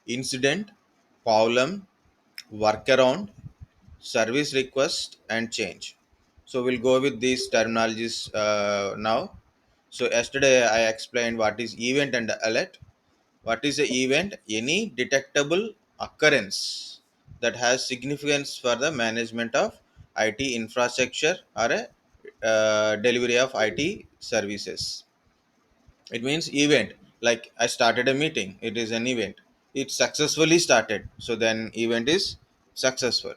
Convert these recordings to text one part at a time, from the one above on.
incident, problem, workaround, service request, and change. So we'll go with these terminologies now. So yesterday I explained what is event and alert. What is an event? Any detectable occurrence that has significance for the management of IT infrastructure or a delivery of IT services. It means event. Like I started a meeting, it is an event. It successfully started, so then event is successful.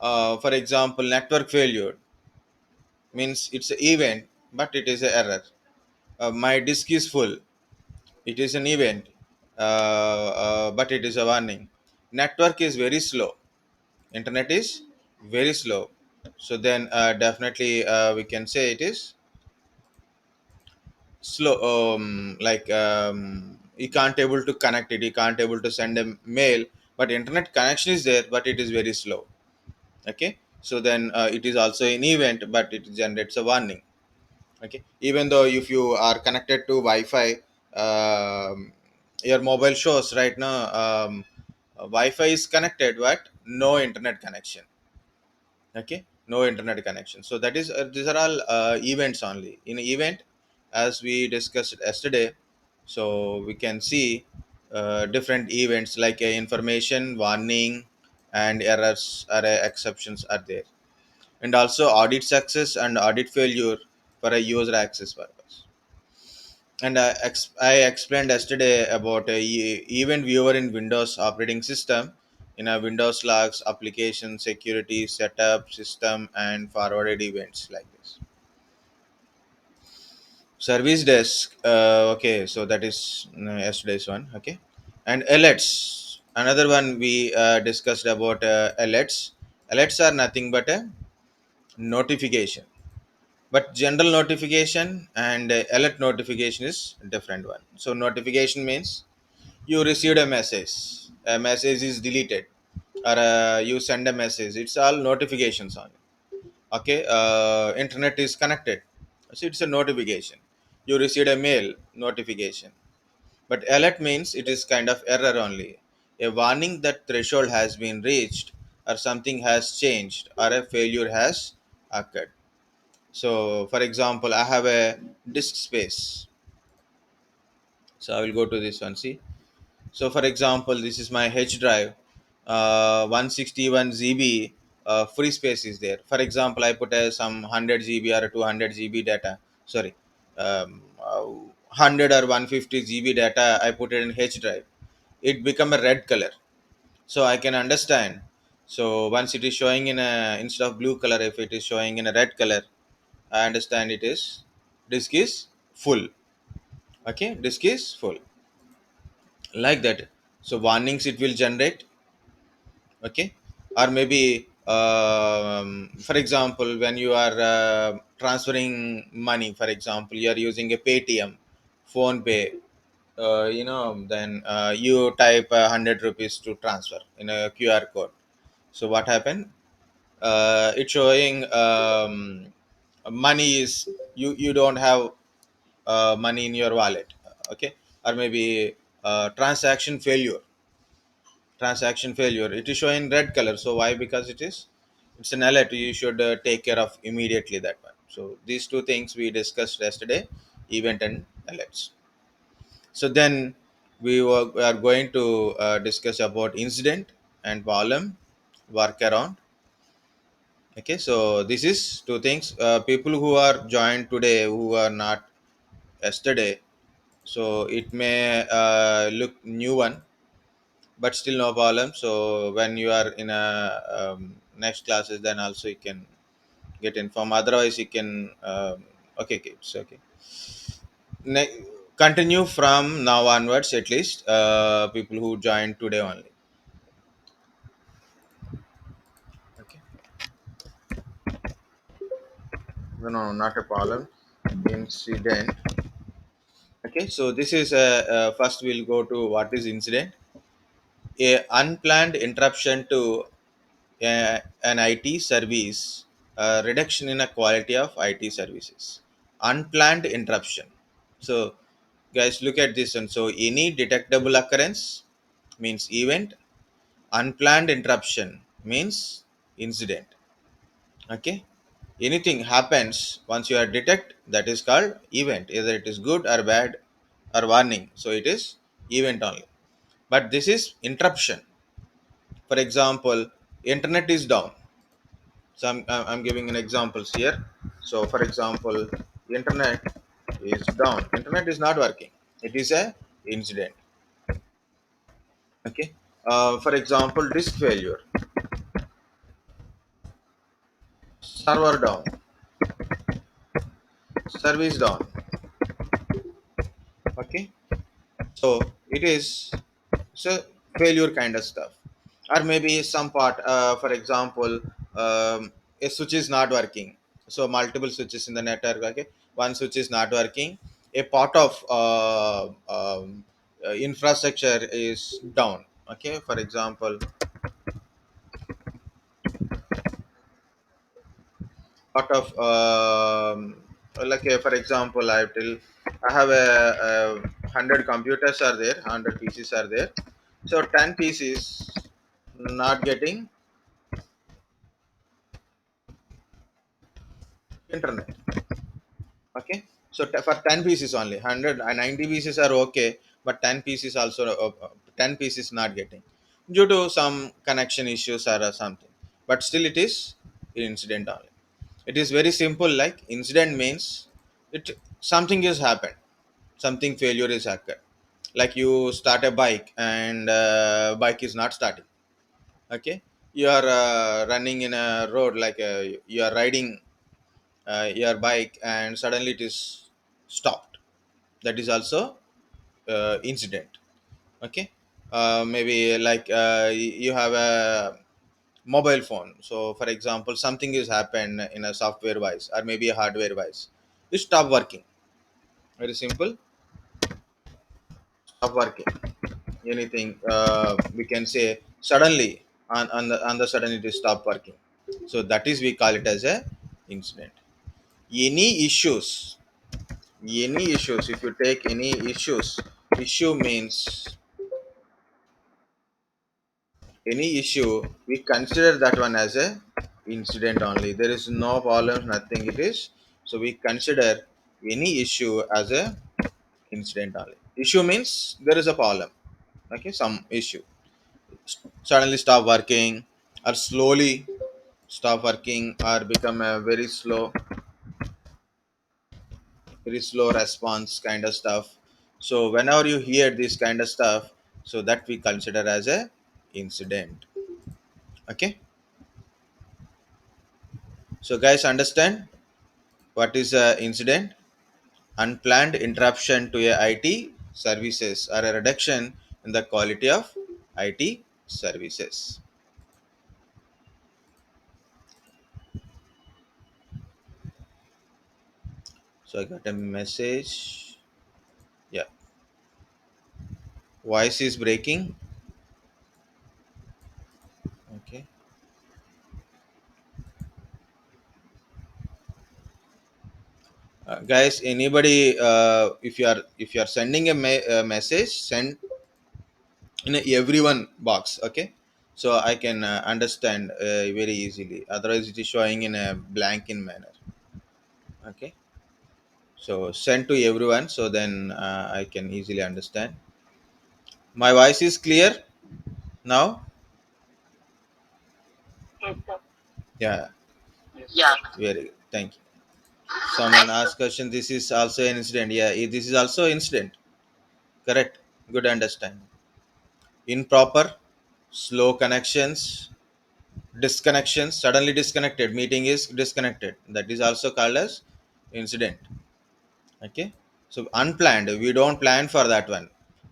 For example, network failure means it's an event, but it is an error. My disk is full. It is an event, but it is a warning. Network is very slow. Internet is very slow. So then definitely we can say it is slow. You can't able to connect it. You can't able to send a mail, but internet connection is there, but it is very slow. Okay. So then it is also an event, but it generates a warning. Okay, even though if you are connected to wi-fi, um, your mobile shows right now wi-fi is connected but no internet connection. Okay, no internet connection. So that is these are all events only in event, as we discussed yesterday. So we can see different events like information warning and errors or exceptions are there, and also audit success and audit failure for a user access purpose. And I explained yesterday about a event viewer in Windows operating system, in a Windows logs, application security, setup, system, and forwarded events like this. Service desk. Okay, so that is yesterday's one. Okay, and alerts. Another one we discussed about alerts. Alerts are nothing but a notification, but general notification and alert notification is different one. So notification means you received a message is deleted, or you send a message, it's all notifications on it. Okay, internet is connected, so it's a notification. You received a mail, notification. But alert means it is kind of error only, a warning that threshold has been reached, or something has changed, or a failure has occurred. So, for example, I have a disk space. So I will go to this one. See. So, for example, this is my H drive. 161 GB free space is there. For example, I put some 100 GB or 200 GB data. Sorry, 100 or 150 GB data. I put it in H drive. It become a red color, so I can understand. So once it is showing in a, instead of blue color, if it is showing in a red color, I understand it is disk is full. Okay, disk is full, like that. So warnings it will generate. Okay, or maybe for example, when you are transferring money, for example, you are using a Paytm, phone pay, then you type 100 rupees to transfer in a QR code. So what happened? It's showing money is, you don't have money in your wallet. Okay, or maybe transaction failure, it is showing red color. So why? Because it's an alert, you should take care of immediately that one. So these two things we discussed yesterday, event and alerts. So then we are going to discuss about incident and problem, workaround. Okay, so this is two things. People who are joined today who are not yesterday, so it may look new one, but still no problem. So when you are in a next classes, then also you can get informed. Otherwise you can okay, okay, it's okay. Ne- Continue from now onwards, at least people who joined today only. Okay, no, not a problem. Incident. Okay, so this is first we'll go to what is incident. A unplanned interruption to an IT service, reduction in a quality of IT services. Unplanned interruption. So, guys, look at this one. So, any detectable occurrence means event. Unplanned interruption means incident. Okay, anything happens once you are detect, that is called event, either it is good or bad or warning, so it is event only. But this is interruption. For example, internet is down. So I'm giving an examples here. So for example, internet is down, internet is not working, it is a incident. Okay, for example, disk failure, server down, service down. Okay, so it is, so failure kind of stuff. Or maybe some part, for example, a switch is not working. So multiple switches in the network. Okay, one switch is not working, a part of infrastructure is down. Okay, for example, part of like for example, I tell, I have a 100 computers are there, 100 pcs are there. So 10 pcs not getting internet. Okay, so for 10 pieces only, 100 and 90 pieces are okay, but 10 pieces also 10 pieces not getting due to some connection issues or something. But still it is incident only. It is very simple, like incident means it, something has happened, something failure is occurred. Like you start a bike and bike is not starting. Okay, you are running in a road, like you are riding your bike and suddenly it is stopped. That is also incident. Okay, maybe like you have a mobile phone. So for example, something has happened in a software wise or maybe a hardware wise, it stop working. Very simple, stop working. Anything we can say suddenly, on the sudden it is stop working. So that is we call it as a incident. Any issues, any issues, if you take any issues, issue means any issue, we consider that one as a incident only. There is no problem, nothing it is. So we consider any issue as a incident only. Issue means there is a problem. Okay, some issue suddenly stop working or slowly stop working or become a very slow response kind of stuff. So whenever you hear this kind of stuff, so that we consider as a incident. Okay, so guys, understand what is a incident? Unplanned interruption to a IT services or a reduction in the quality of IT services. So I got a message. Yeah, voice is breaking. Okay, guys, anybody, if you are sending a, message, send in a everyone box. Okay, so I can understand very easily, otherwise it is showing in a blank in manner. Okay, so send to everyone, so then I can easily understand. My voice is clear now. Yeah, very good, thank you. Someone asked question, this is also an incident. Yeah, this is also incident. Correct, good understanding. Improper, slow connections, disconnection, suddenly disconnected, meeting is disconnected, that is also called as incident. Okay, so unplanned, we don't plan for that one.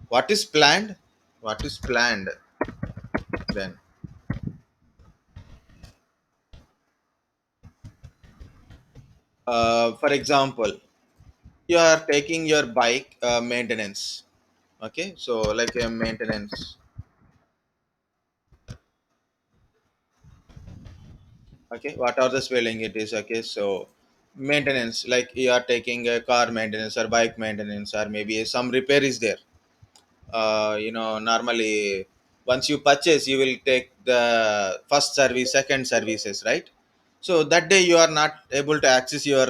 What is planned? What is planned then? For example, you are taking your bike maintenance. Okay, so like a maintenance. Okay, what are the spelling it is? Okay, so maintenance, like you are taking a car maintenance or bike maintenance or maybe some repair is there. Normally once you purchase, you will take the first service, second services, right? So that day you are not able to access your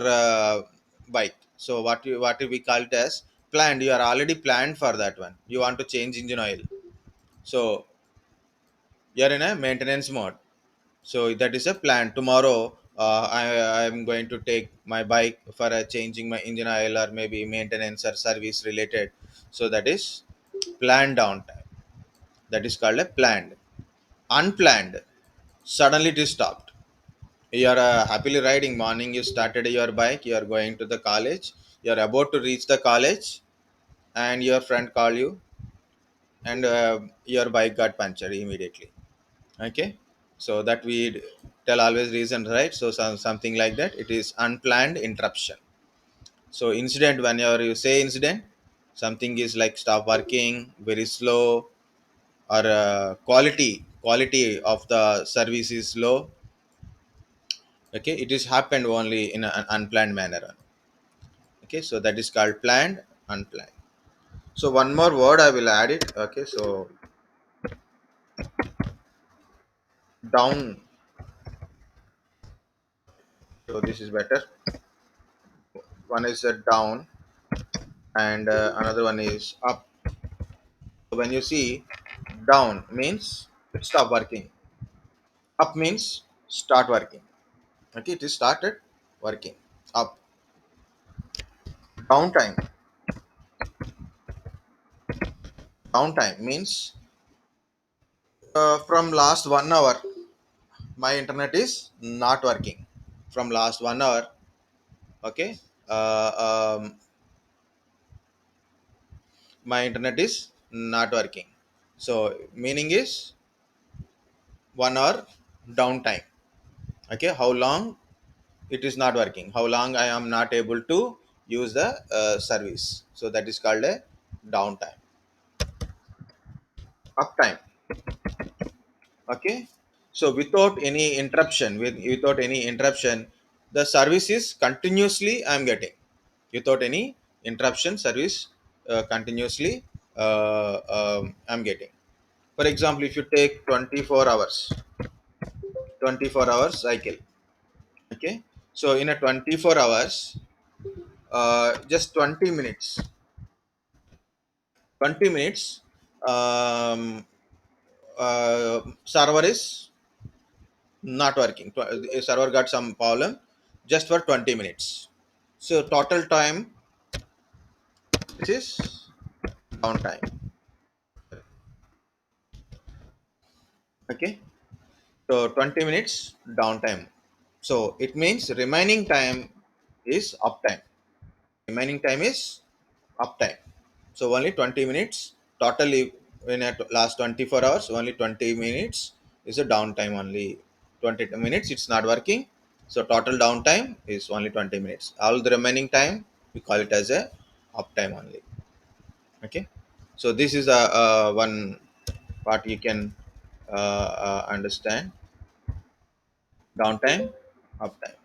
bike. So what we call it as planned, you are already planned for that one. You want to change engine oil, so you're in a maintenance mode. So that is a plan. Tomorrow I'm going to take my bike for changing my engine oil, or maybe maintenance or service related. So that is planned downtime. That is called a planned. Unplanned, suddenly it is stopped. You are happily riding. Morning you started your bike, you are going to the college, you are about to reach the college, and your friend call you, and your bike got punctured immediately. Okay, so that we tell always reason, right? So something like that, it is unplanned interruption. So incident, whenever you say incident, something is like stop working very slow, or quality of the service is low. Okay, it is happened only in an unplanned manner. Okay, so that is called planned, unplanned. So one more word I will add it. Okay, so down. So this is better. One is a down, and another one is up. So when you see down means it stop working, up means start working. Okay, it is started working. Up. Downtime. Downtime means from last 1 hour my internet is not working. From last 1 hour, okay, my internet is not working. So meaning is 1 hour downtime. Okay, how long it is not working, how long I am not able to use the service. So that is called a downtime. Uptime. Okay, so without any interruption, the service is continuously I am getting. Without any interruption, service continuously I'm getting. For example, if you take 24 hours, 24 hours cycle. Okay, so in a 24 hours, just 20 minutes, 20 minutes, um, server is not working. The server got some problem just for 20 minutes. So total time, this is downtime. Okay, so 20 minutes downtime. So it means remaining time is uptime. Remaining time is uptime. So only 20 minutes totally. In at last 24 hours, only 20 minutes is a downtime only. 20 minutes it's not working, so total downtime is only 20 minutes. All the remaining time we call it as a uptime only. Okay, so this is a one part you can understand: downtime, uptime.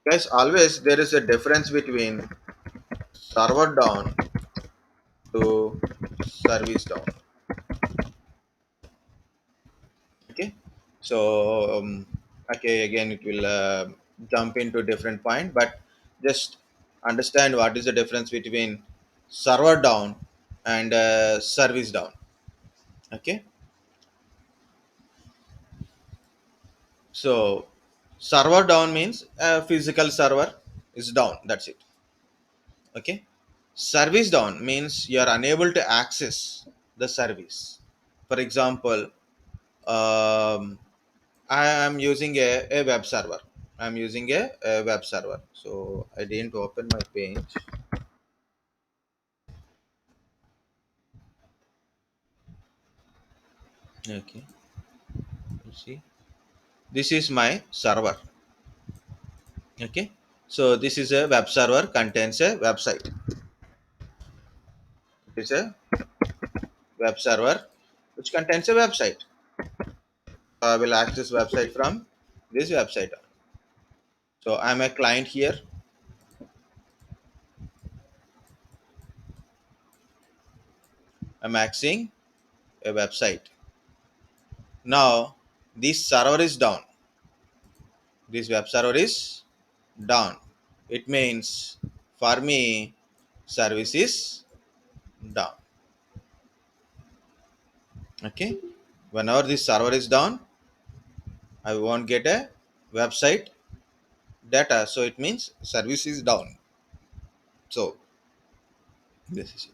Guys, always there is a difference between server down to service down. Okay, so okay, again it will jump into different point, but just understand what is the difference between server down and service down. Okay, so server down means a physical server is down, that's it. Okay, service down means you are unable to access the service. For example, I am using a web server. I'm using a web server. So I didn't open my page. Okay. You see, this is my server. Okay. So this is a web server, contains a website. It is a web server which contains a website. I will access website from this website. So I'm a client here. I'm accessing a website. Now this server is down. This web server is down. It means for me service is down. Okay. Whenever this server is down, I won't get a website data. So it means service is down. So this is it.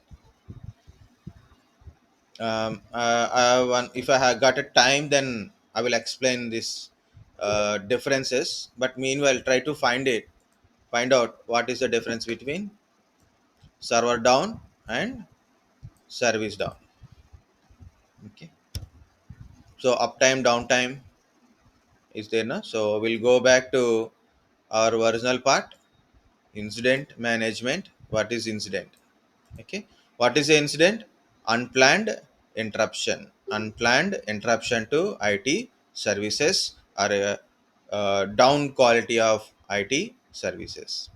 If I have got a time, then I will explain this differences. But meanwhile, try to find out what is the difference between server down and service down. Okay. So uptime, downtime is there now. So we'll go back to our original part. Incident management. What is incident? Okay. What is the incident? Unplanned interruption. Unplanned interruption to IT services or down quality of IT services.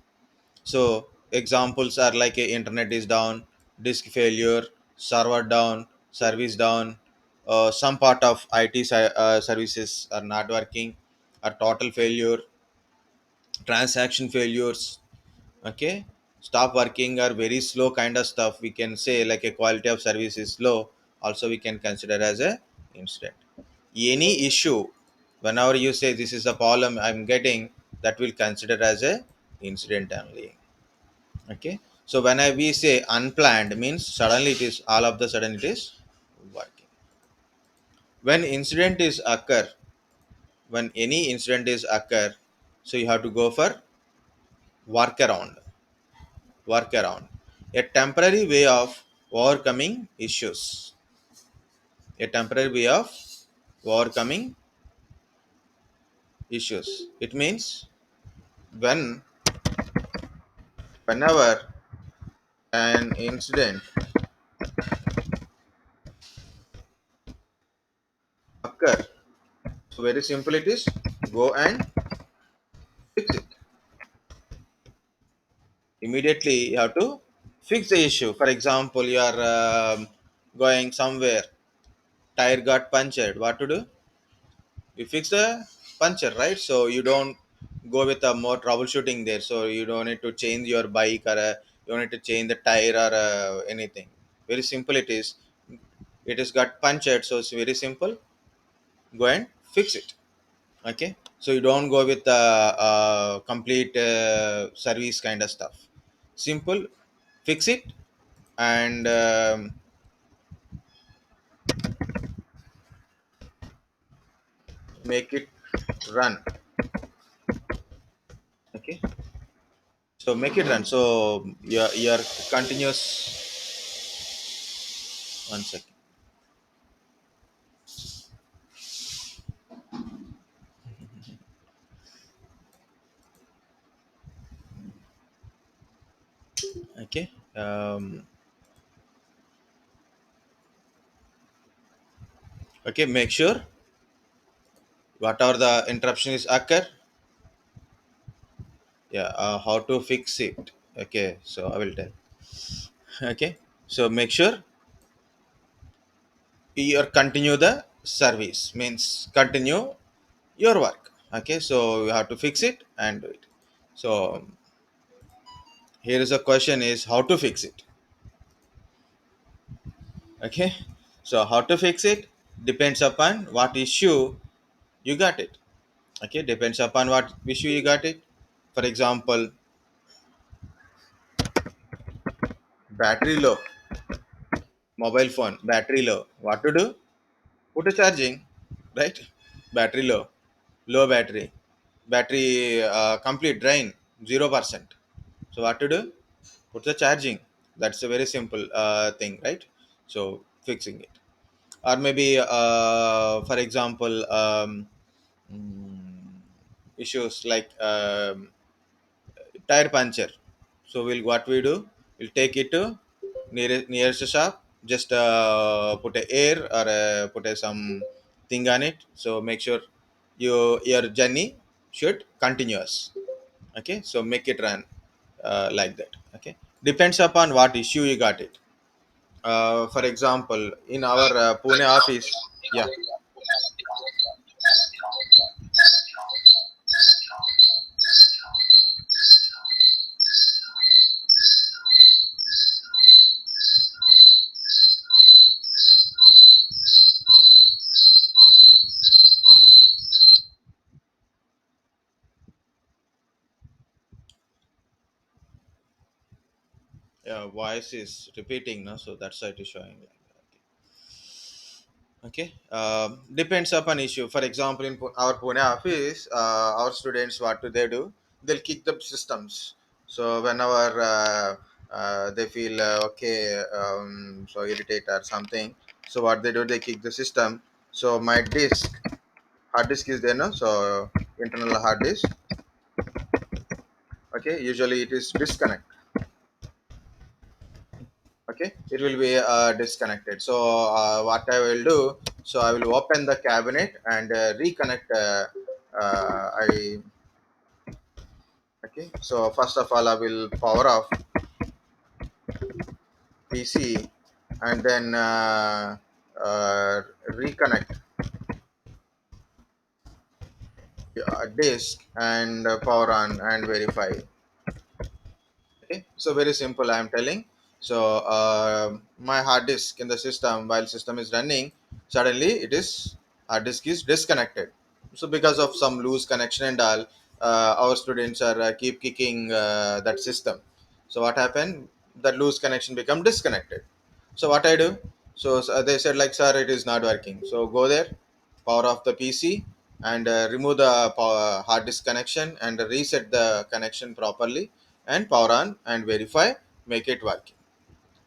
So examples are like internet is down, disk failure, server down, service down, some part of services are not working, or total failure, transaction failures. Okay, stop working or very slow kind of stuff. We can say like a quality of service is low. Also, we can consider as a incident. Any issue, whenever you say this is a problem I'm getting, that will consider as a incident only. Okay, so when we say unplanned means suddenly it is all of the sudden it is working. When incident is occur, when any incident is occur, so you have to go for workaround. Workaround, a temporary way of overcoming issues. A temporary way of overcoming issues. It means when whenever an incident occur, so very simple it is, go and fix it. Immediately you have to fix the issue. For example, you are going somewhere, tire got punctured. What to do? You fix the puncture, right? So you don't go with a more troubleshooting there. So you don't need to change your bike, or you don't need to change the tire, or anything. Very simple it is. It is got punctured, so it's very simple. Go and fix it. Okay, so you don't go with complete service kind of stuff. Simple, fix it, and make it run. Okay, so make it run. So your continuous. One second. Okay, okay, make sure whatever the interruption is occur, yeah, how to fix it. Okay, so I will tell. Okay, so make sure you continue the service means continue your work. Okay, so you have to fix it and do it. So here is a question is how to fix it. Okay, so how to fix it depends upon what issue you got it. Okay, depends upon what issue you got it. For example, battery low, mobile phone battery low. What to do? Put a charging, right? Battery low, low battery complete drain 0%. So what to do? Put the charging. That's a very simple thing, right? So fixing it. Or maybe for example, mm, issues like tire puncture. So we'll what we do, we'll take it to nearest shop, just put a air, or put a some thing on it. So make sure your journey should continuous. Okay, so make it run like that. Okay, depends upon what issue you got it. For example, in our Pune office. Yeah. Yeah, voice is repeating, no, so that's why it is showing like that. Okay, depends upon issue. For example, in our Pune office, our students, what do they do? They'll kick the systems. So whenever they feel okay, so irritate or something, so what they do, they kick the system. So my hard disk is there, no, so internal hard disk. Okay, usually it is disconnect. Okay, it will be disconnected. So what I will do, so I will open the cabinet and reconnect. I Okay, so first of all I will power off PC and then reconnect disk and power on and verify. Okay, so very simple, I am telling. So my hard disk in the system, while system is running, suddenly it is hard disk is disconnected. So because of some loose connection and all, our students are keep kicking that system. So what happened, that loose connection become disconnected. So what I do, so they said like, sir, it is not working. So go there, power off the PC and remove the hard disk connection and reset the connection properly and power on and verify, make it working.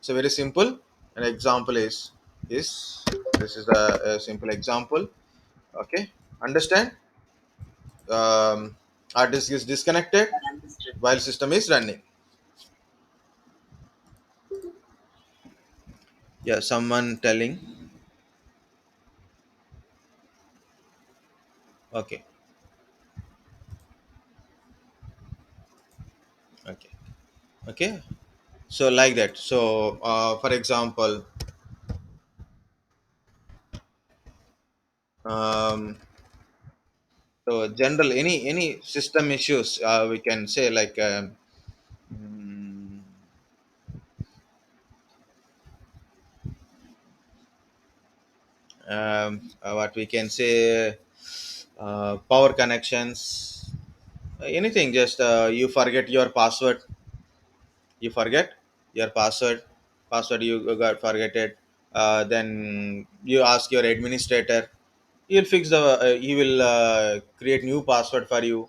So very simple. An example is this is a simple example. Okay, understand. Hard disk is disconnected while system is running. Yeah, someone telling. Okay, okay, okay. So like that. So for example, um, so general any system issues, we can say like mm, what we can say, power connections, anything. Just you forget your password, you forget your password you got forget it. Then you ask your administrator, he'll fix the he will create new password for you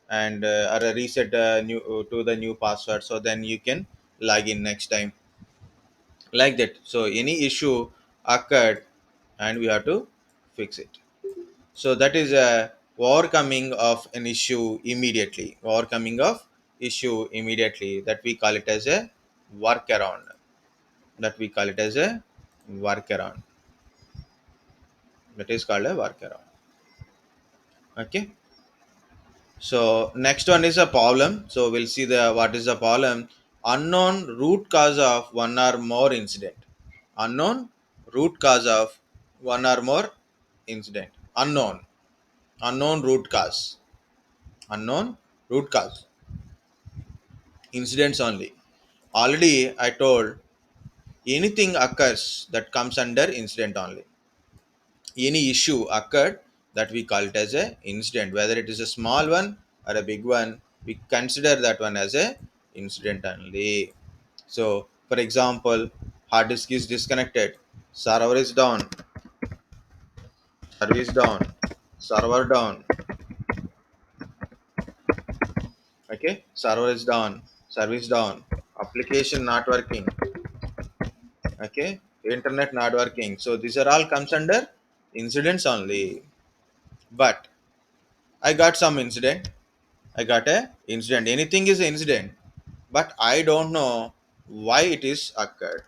and or reset new to the new password, so then you can log in next time, like that. So any issue occurred and we have to fix it. So that is a overcoming of an issue immediately, overcoming of issue immediately, that we call it as a workaround, that we call it as a workaround, that is called a workaround. Okay, so next one is a problem. So we'll see the what is the problem. Unknown root cause of one or more incident. Unknown root cause of one or more incident. Unknown root cause. Unknown root cause. Incidents only. Already I told, anything occurs that comes under incident only. Any issue occurred, that we call it as a incident, whether it is a small one or a big one, we consider that one as a incident only. So for example, hard disk is disconnected, server is down, service down, server down. Okay, server is down, service down, application not working. Okay, internet not working. So these are all comes under incidents only. But I got some incident, I got a incident, anything is an incident, but I don't know why it is occurred.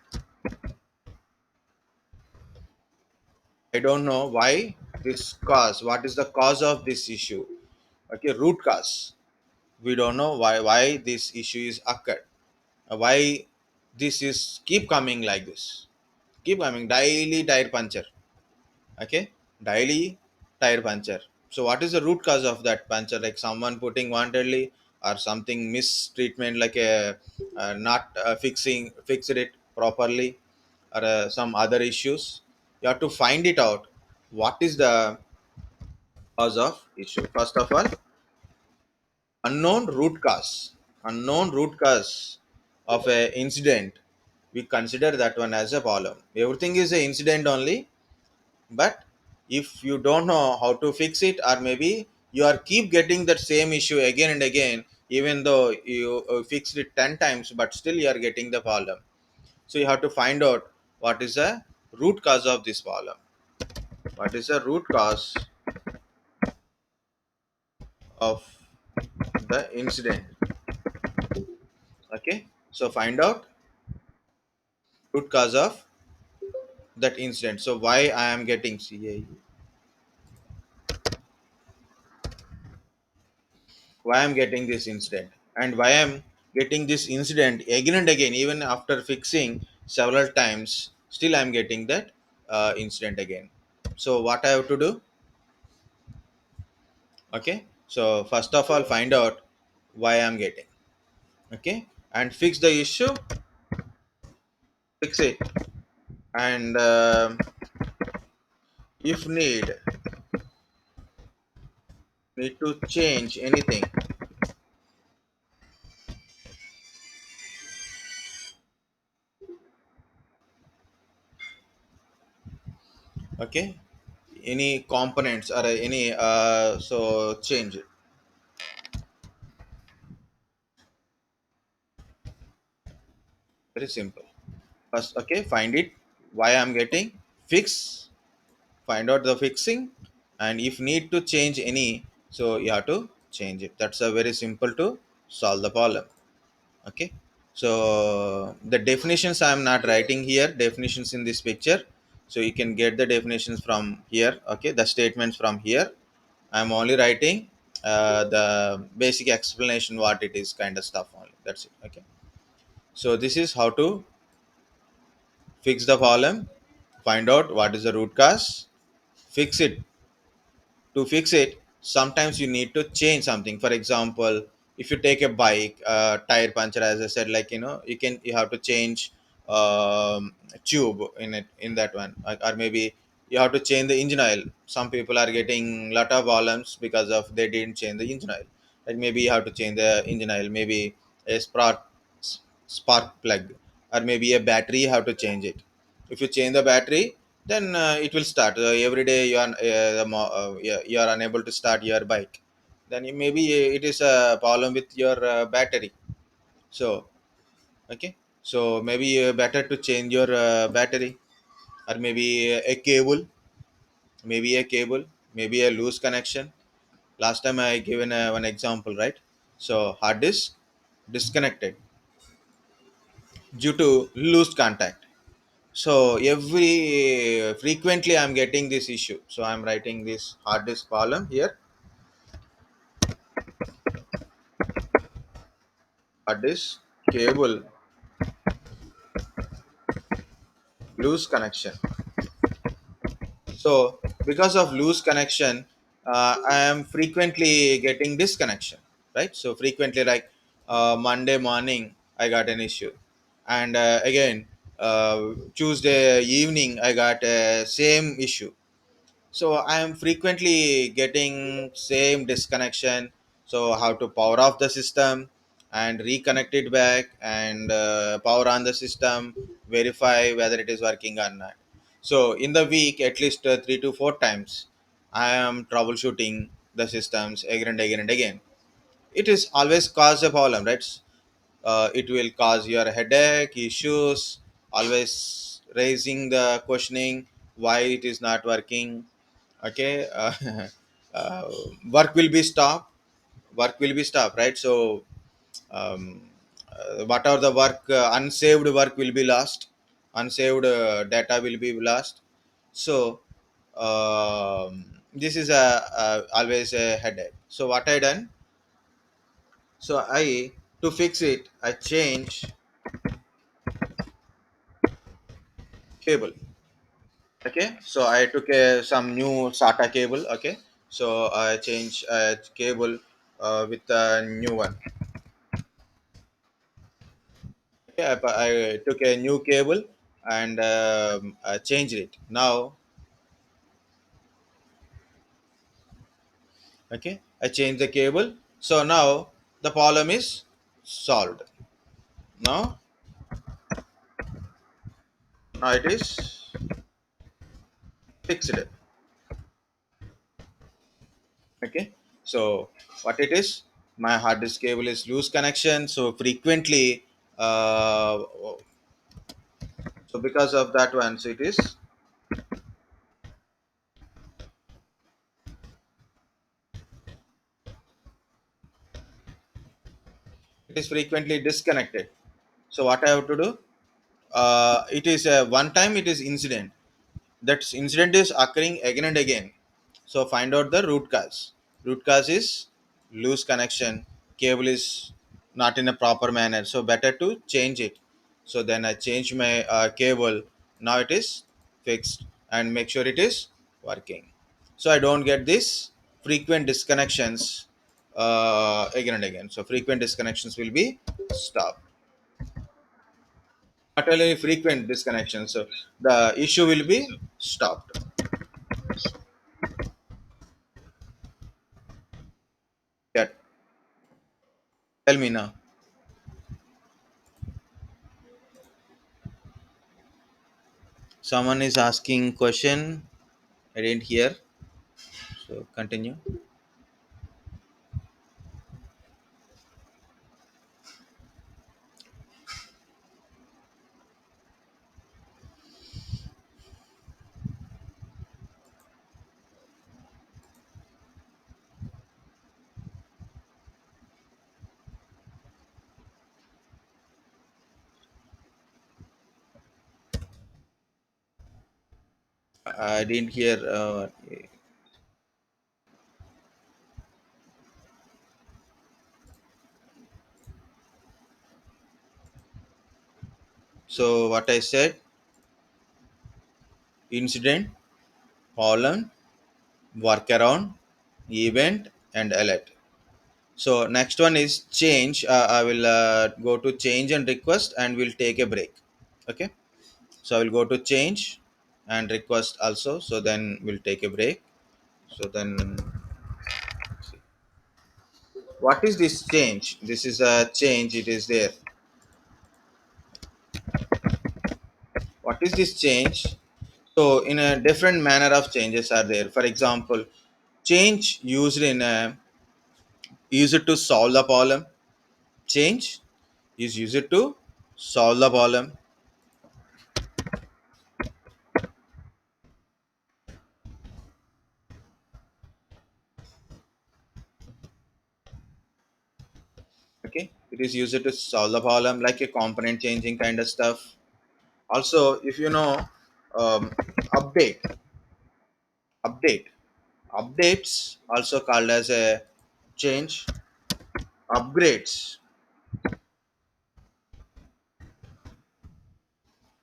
I don't know why this cause, what is the cause of this issue. Okay, root cause, we don't know why this issue is occurred. Why this is keep coming like this, keep coming daily tire puncture. Okay, daily tire puncture. So what is the root cause of that puncture? Like someone putting wantedly, or something mistreatment, like a not fixed it properly, or some other issues. You have to find it out. What is the cause of issue? First of all, unknown root cause. Unknown root cause of a incident. We consider that one as a problem. Everything is a incident only, but if you don't know how to fix it, or maybe you are keep getting that same issue again and again, even though you fixed it 10 times, but still you are getting the problem. So you have to find out what is the root cause of this problem. What is the root cause of the incident? Okay, so find out root cause of that incident. So why I am getting CAE, why I'm getting this incident, and why I'm getting this incident again and again, even after fixing several times, still I'm getting that incident again. So what I have to do? Okay, so first of all, find out why I'm getting. Okay, and fix the issue, fix it, and if need to change anything. Okay, any components or any so change it. Very simple. First, okay, find it, why I'm getting, fix, find out the fixing, and if need to change any, so you have to change it. That's a very simple to solve the problem. Okay, so the definitions I'm not writing here, definitions in this picture, so you can get the definitions from here. Okay, the statements from here. I'm only writing the basic explanation what it is, kind of stuff only. That's it. Okay, so this is how to fix the problem, find out what is the root cause, fix it. To fix it, sometimes you need to change something. For example, if you take a bike tire puncture, as I said, like, you have to change tube in it, in that one. Or maybe you have to change the engine oil. Some people are getting lot of problems because of they didn't change the engine oil. Like maybe you have to change the engine oil, maybe a spark plug, or maybe a battery you have to change it. If you change the battery, then it will start. Every day you are you are unable to start your bike, then maybe it is a problem with your battery. So okay, so maybe better to change your battery, or maybe a cable, maybe a loose connection. Last time I given one example, right? So hard disk disconnected due to loose contact. So every frequently I'm getting this issue, so I'm writing this hard disk column here. Hard disk cable loose connection. So because of loose connection, I am frequently getting disconnection, right? So frequently, like Monday morning I got an issue, and again Tuesday evening I got same issue. So I am frequently getting same disconnection. So how to power off the system and reconnect it back, and power on the system, verify whether it is working or not. So in the week, at least 3 to 4 times, I am troubleshooting the systems again and again and again. It is always cause a problem, right? It will cause your headache issues, always raising the questioning why it is not working. Okay, uh, work will be stopped, right? So um, whatever the work, unsaved work will be lost, unsaved data will be lost. So this is a always a headache. So what I done, so I, to fix it, I change cable. Okay, so I took some new SATA cable. Okay, so I changed cable with a new one. Okay, I took a new cable and I changed it. Now, okay, I changed the cable. So now the problem is solved. Now, now it is fixed. Okay, so what it is? My hard disk cable is loose connection. So frequently, uh, so because of that one, so it is frequently disconnected. So what I have to do? It is one time it is incident. That incident is occurring again and again. So find out the root cause. Root cause is loose connection. Cable is not in a proper manner. So better to change it. So then I change my cable. Now it is fixed and make sure it is working. So I don't get this frequent disconnections again and again. So frequent disconnections will be stopped. Not only frequent disconnections. So the issue will be stopped. Yeah, tell me now. Someone is asking question. I didn't hear. So continue. I didn't hear. So what I said: incident, column, workaround, event, and alert. So next one is change. I will go to change and request, and we'll take a break. Okay. So I will go to change and request also. So then we'll take a break. So then, what is this change? This is a change. It is there. What is this change? So in a different manner of changes are there. For example, change used to solve the problem. Change is used to solve the problem. Okay, it is used to solve the problem like a component changing kind of stuff. Also, if you know, um, update, update, updates also called as a change. Upgrades,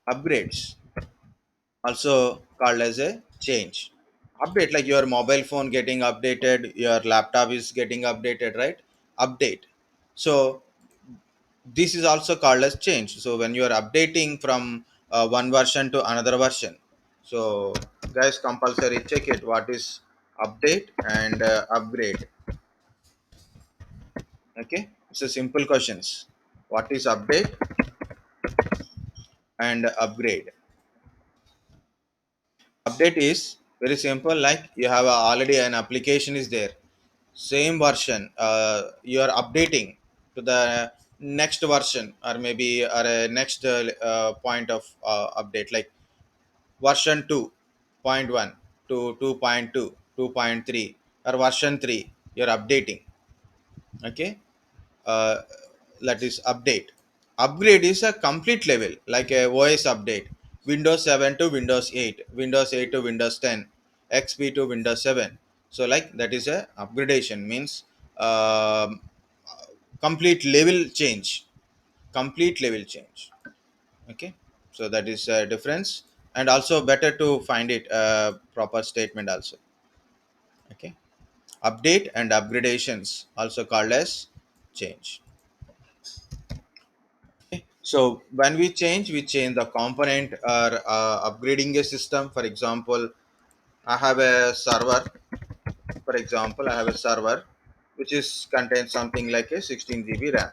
upgrades also called as a change. Update like your mobile phone getting updated, your laptop is getting updated, right? Update. So this is also called as change. So when you are updating from one version to another version, so guys, compulsory check it, what is update and upgrade. Okay, it's a simple questions. What is update and upgrade? Update is very simple, like you have already an application is there, same version, you are updating to the next version, or maybe or a next point of update, like version 2.1 to 2.2, 2.3, or version 3 you're updating. Okay, uh, that is update. Upgrade is a complete level, like a OS update. Windows 7 to Windows 8, Windows 8 to Windows 10, XP to Windows 7. So like that is a upgradation, means um, complete level change. Complete level change. Okay, so that is a difference. and also better to find it proper statement also. Okay, update and upgradations also called as change. Okay. So when we change the component or upgrading a system. For example, I have a server. For example, I have a server which is contains something like a 16 GB RAM.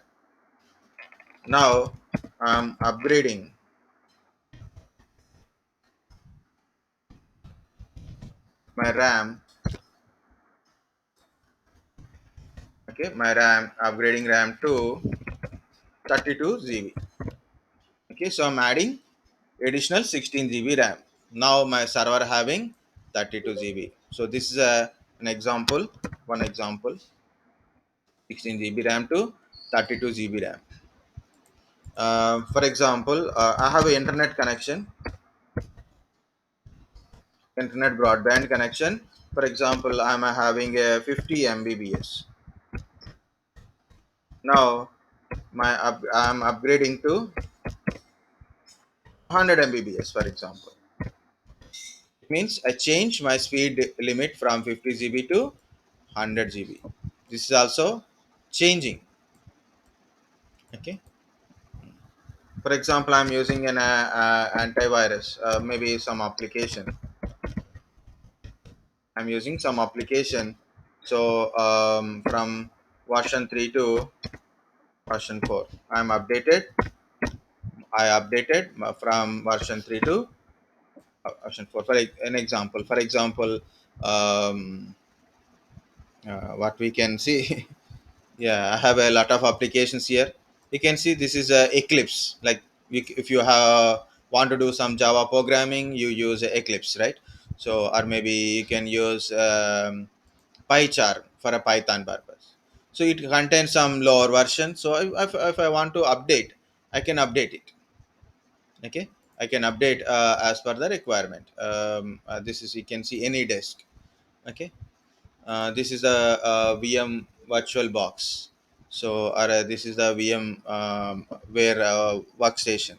Now I'm upgrading my RAM. Okay, my RAM, upgrading RAM to 32 GB. Okay, so I'm adding additional 16 GB RAM. Now my server having 32 GB. So this is an example, one example, 16 GB RAM to 32 GB RAM. For example, I have an internet broadband connection. For example, I'm having a 50 Mbps. Now I'm upgrading to 100 Mbps, for example. It means I change my speed limit from 50 GB to 100 GB. This is also changing. Okay. For example, I'm using an antivirus, maybe some application. I'm using some application. So from version 3 to version 4, I updated from version 3 to version 4. For an example, um, what we can see. Yeah, I have a lot of applications here. You can see this is a Eclipse. Like if you have want to do some Java programming, you use Eclipse, right? So or maybe you can use PyCharm for a Python purpose. So it contains some lower version. So if I want to update, I can update it. Okay, I can update as per the requirement. This is, you can see, any disk. Okay, this is the VM virtual box. So this is the VM where workstation.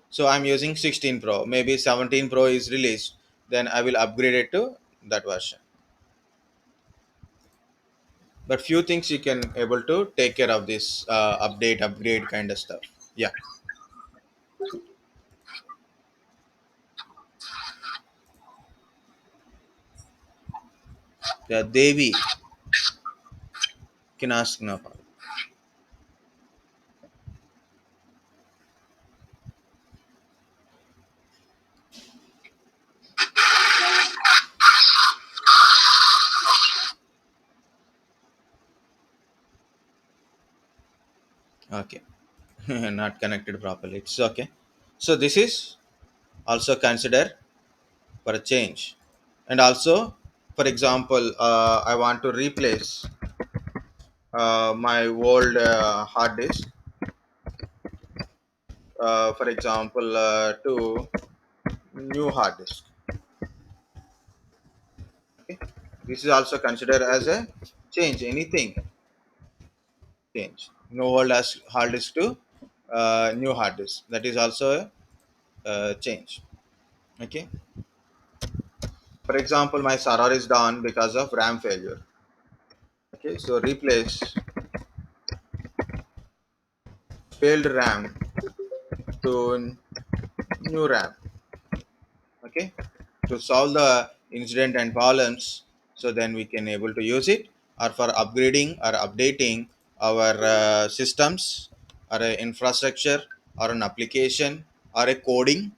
So I'm using 16 Pro. Maybe 17 Pro is released, then I will upgrade it to that version. But few things you can able to take care of this update, upgrade kind of stuff. Yeah, yeah, Devi can ask now. Okay, not connected properly. It's okay. So this is also consider for a change. And also, for example, I want to replace my old hard disk, for example, to new hard disk. Okay, this is also considered as a change. Anything change, no old as hard disk to new hard disk, that is also a change. Okay, for example, my server is down because of RAM failure. Okay, so replace failed RAM to new RAM. Okay, to solve the incident and problems, so then we can able to use it, or for upgrading or updating our systems, or a infrastructure, or an application, or a code.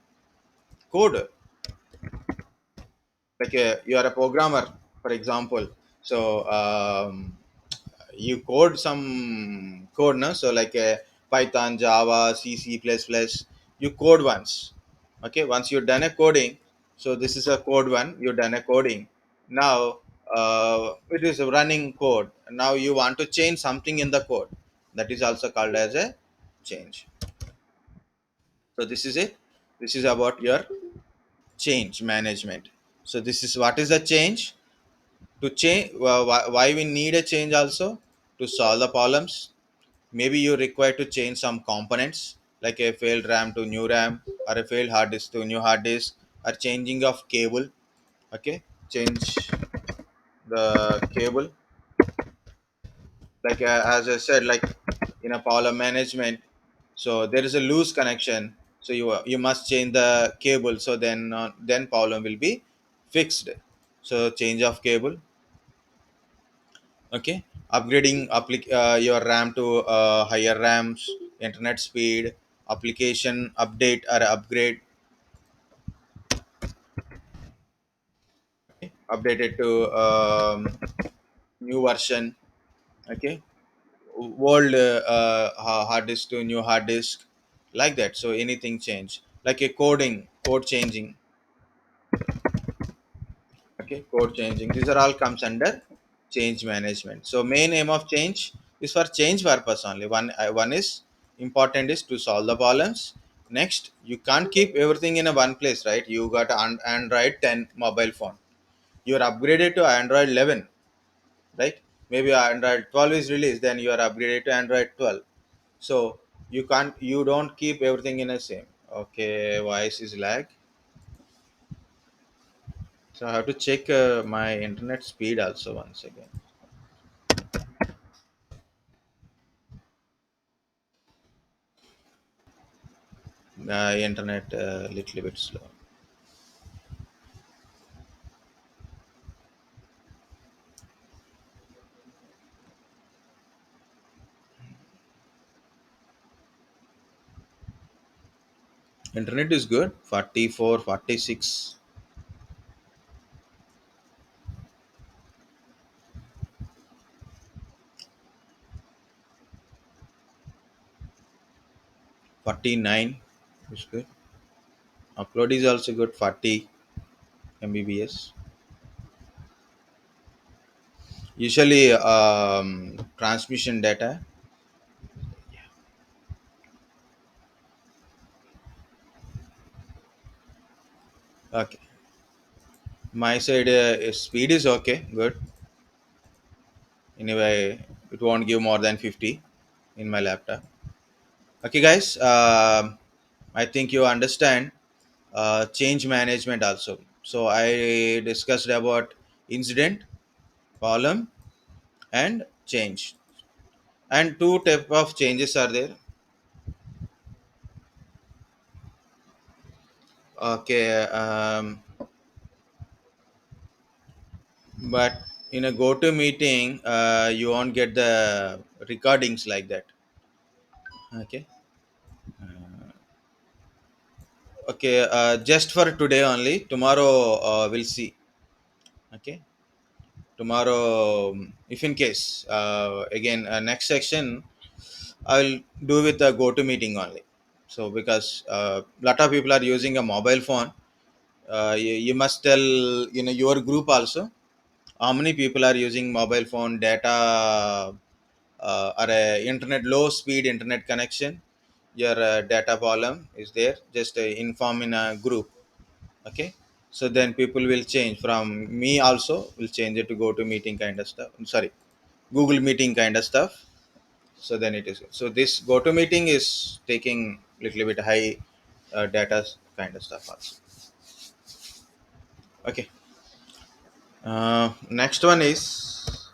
Like you are a programmer, for example. So you code some code, no? So like Python, Java, C++, you code once. Okay, once you're done a coding, so this is a code one, you're done a coding. Now it is a running code. Now you want to change something in the code, that is also called as a change. So this is it. This is about your change management. So this is what is the change. To change, why we need a change also, to solve the problems. Maybe you require to change some components, like a failed RAM to new RAM, or a failed hard disk to new hard disk, or changing of cable. Okay, change the cable, like as I said, like in a power management, so there is a loose connection, so you must change the cable, so then problem will be fixed. So change of cable. Okay, upgrading your RAM to higher RAMs, internet speed, application update or upgrade. Okay? Update it to new version. Okay, old hard disk to new hard disk, like that. So anything change, like a code changing. Okay, code changing, these are all comes under change management. So main aim of change is for change purpose only. One is important is to solve the problems. Next, you can't keep everything in a one place, right? You got Android 10 mobile phone, you're upgraded to Android 11, right? Maybe Android 12 is released, then you are upgraded to Android 12. So you don't keep everything in the same. Okay, voice is lag. So I have to check my internet speed also once again. Internet little bit slow. Internet is good, 44, 46, 49 is good. Upload is also good, 40 Mbps. Usually transmission data. Okay, my side speed is okay, good. Anyway, it won't give more than 50 in my laptop. Okay, guys, I think you understand change management also. So I discussed about incident, problem, and change. And two type of changes are there. Okay, but in a go-to meeting, you won't get the recordings like that. Okay. Okay, just for today only. Tomorrow we'll see. Okay. Tomorrow, if in case, again, next section, I'll do with the go-to meeting only. So because lot of people are using a mobile phone, you must tell your group also how many people are using mobile phone data, or a internet low speed internet connection. Your data problem is there, just inform in a group. Okay, so then people will change, from me also will change it to go to meeting kind of stuff. I'm sorry, Google meeting kind of stuff. So then it is, so this go to meeting is taking little bit high data kind of stuff also. Okay, next one is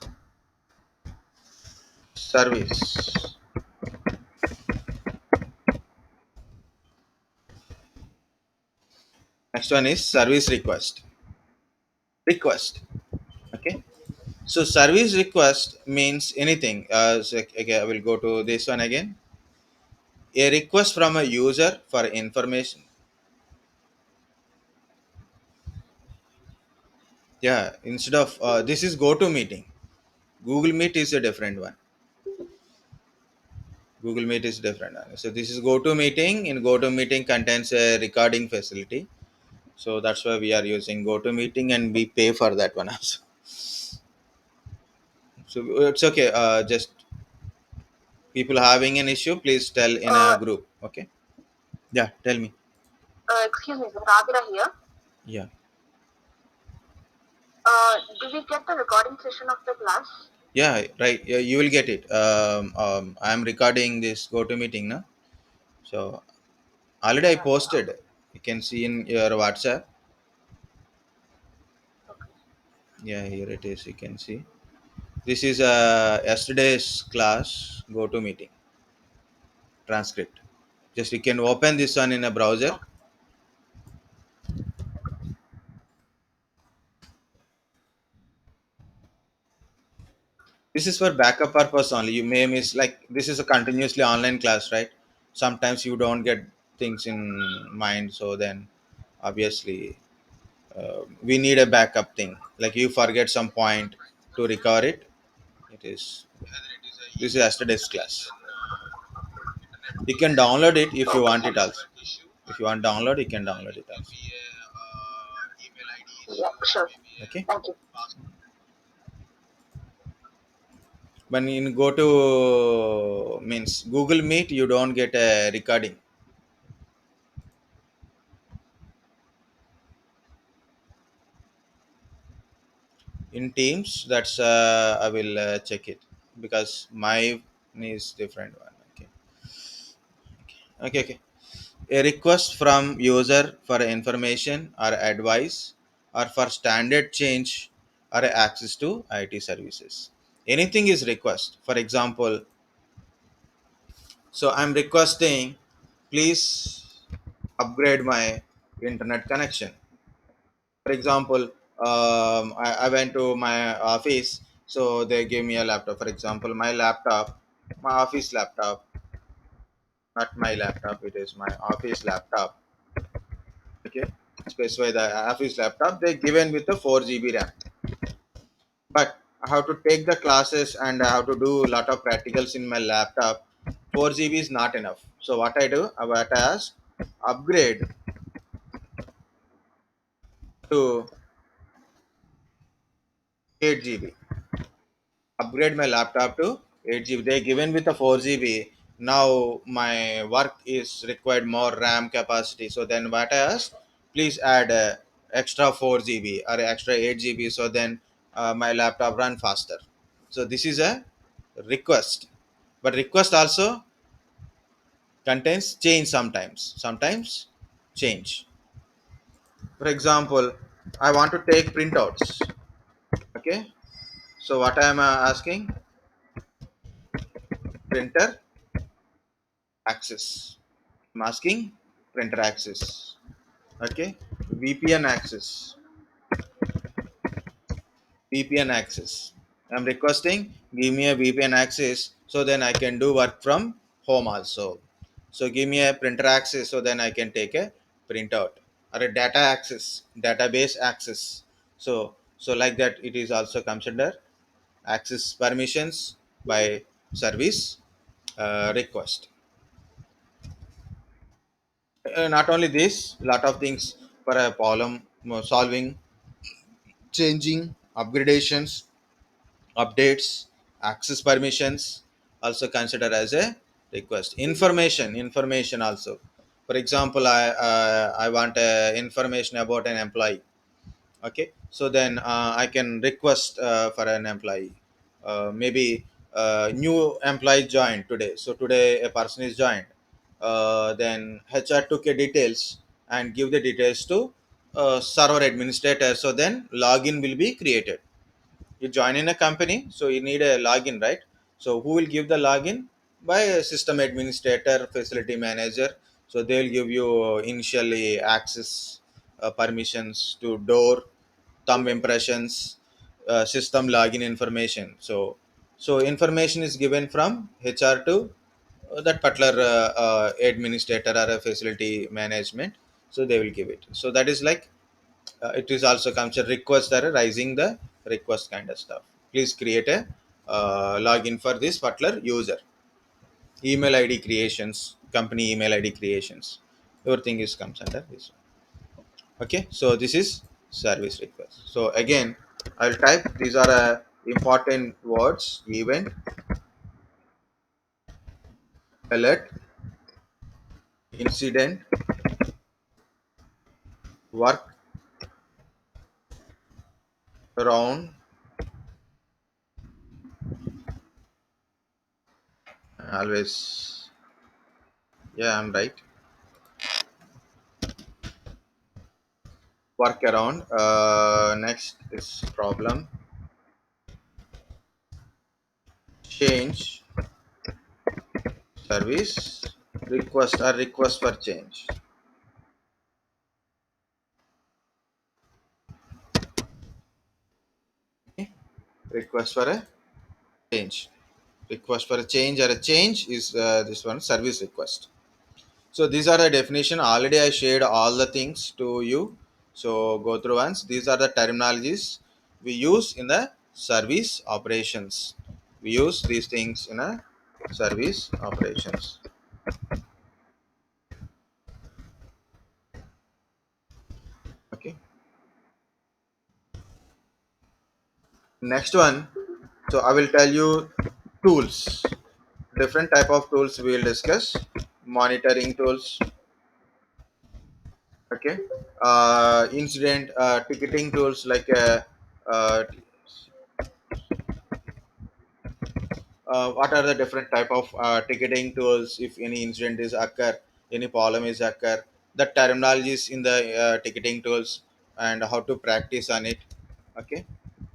service. Next one is service request. Okay, so service request means anything. So, okay, I will go to this one again. A request from a user for information. Yeah, instead of this is go to meeting. Google Meet is a different one. Google Meet is different one. So this is go to meeting. In go to meeting contains a recording facility. So that's why we are using go to meeting, and we pay for that one also. So it's okay. Just people having an issue, please tell in a group. Okay. Yeah, tell me. Excuse me, Radhira here. Yeah. Do we get the recording session of the class? Yeah, right. Yeah, you will get it. I'm recording this go to meeting now. So already I posted. You can see in your WhatsApp. Yeah, here it is, you can see. This is yesterday's class go to meeting transcript. Just you can open this one in a browser. This is for backup purpose only. You may miss, like, this is a continuously online class, right? Sometimes you don't get things in mind, so then obviously we need a backup thing, like you forget some point to recover it. It is, this is yesterday's class. You can download it if you want it also. If you want download, you can download it also. Yeah, sure. Okay. Okay. When you go to means Google Meet, you don't get a recording. In Teams, that's I will check it, because my is different one. Okay. Okay. Okay. A request from user for information or advice, or for standard change or access to IT services. Anything is request. For example, so I'm requesting, please upgrade my internet connection. For example, I went to my office, so they gave me a laptop. For example, my office laptop, not my laptop, it is my office laptop. Okay, specify the office laptop. They given with the 4 GB RAM, but I have to take the classes and I have to do a lot of practicals in my laptop. 4 GB is not enough. So what I do, what I ask, upgrade to 8 GB. Upgrade my laptop to 8 GB. They given with a 4 GB. Now my work is required more RAM capacity. So then what I ask, please add extra 4 GB or extra 8 GB. So then my laptop run faster. So this is a request. But request also contains change sometimes. Sometimes change. For example, I want to take printouts. Okay. So what I am asking, printer access. Masking printer access. Okay. VPN access. VPN access. I'm requesting, give me a VPN access, so then I can do work from home also. So give me a printer access, so then I can take a printout, or a data access, database access. So like that, it is also considered access permissions by service request. Not only this, lot of things for a problem solving, changing, upgradations, updates, access permissions, also consider as a request. Information also. For example, I want information about an employee. Okay, so then I can request for an employee. Maybe new employee joined today. So today a person is joined. Then HR took a details and give the details to server administrator. So then login will be created. You join in a company, so you need a login, right? So who will give the login? By a system administrator, facility manager. So they'll give you initially access permissions to door, thumb impressions, system login information. So information is given from HR to that particular administrator or a facility management. So they will give it. So that is like it is also considered request that are raising the request kind of stuff. Please create a login for this particular user. Email ID creations, company email ID creations, everything is comes under this one. Okay, so this is service request. So again, I'll type, these are important words: event, alert, incident, work around, always. Yeah, I'm right. workaround. Next is problem change service request or request for change. Okay. Request for a change. Request for a change or a change is this one service request. So these are the definition. Already I shared all the things to you. So go through once. These are the terminologies we use in the service operations. We use these things in a service operations. Okay. Next one. So I will tell you tools. Different type of tools we will discuss. Monitoring tools. Okay. Incident ticketing tools like uh, what are the different type of ticketing tools if any incident is occur, any problem is occur, the terminologies in the ticketing tools and how to practice on it. Okay,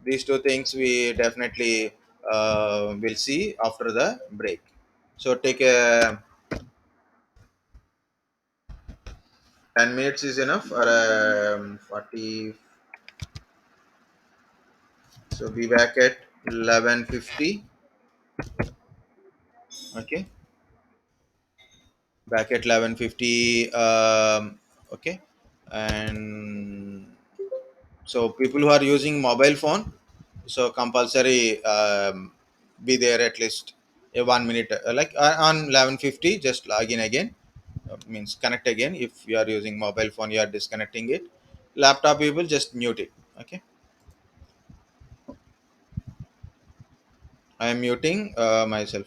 these two things we definitely will see after the break. So take a 10 minutes is enough or 40. So be back at 11:50. Okay, back at 11:50. Okay, and so people who are using mobile phone, so compulsory be there at least a 1 minute, like on 11:50. Just log in again, means connect again. If you are using mobile phone, you are disconnecting it. Laptop people just mute it. Okay, I am muting myself.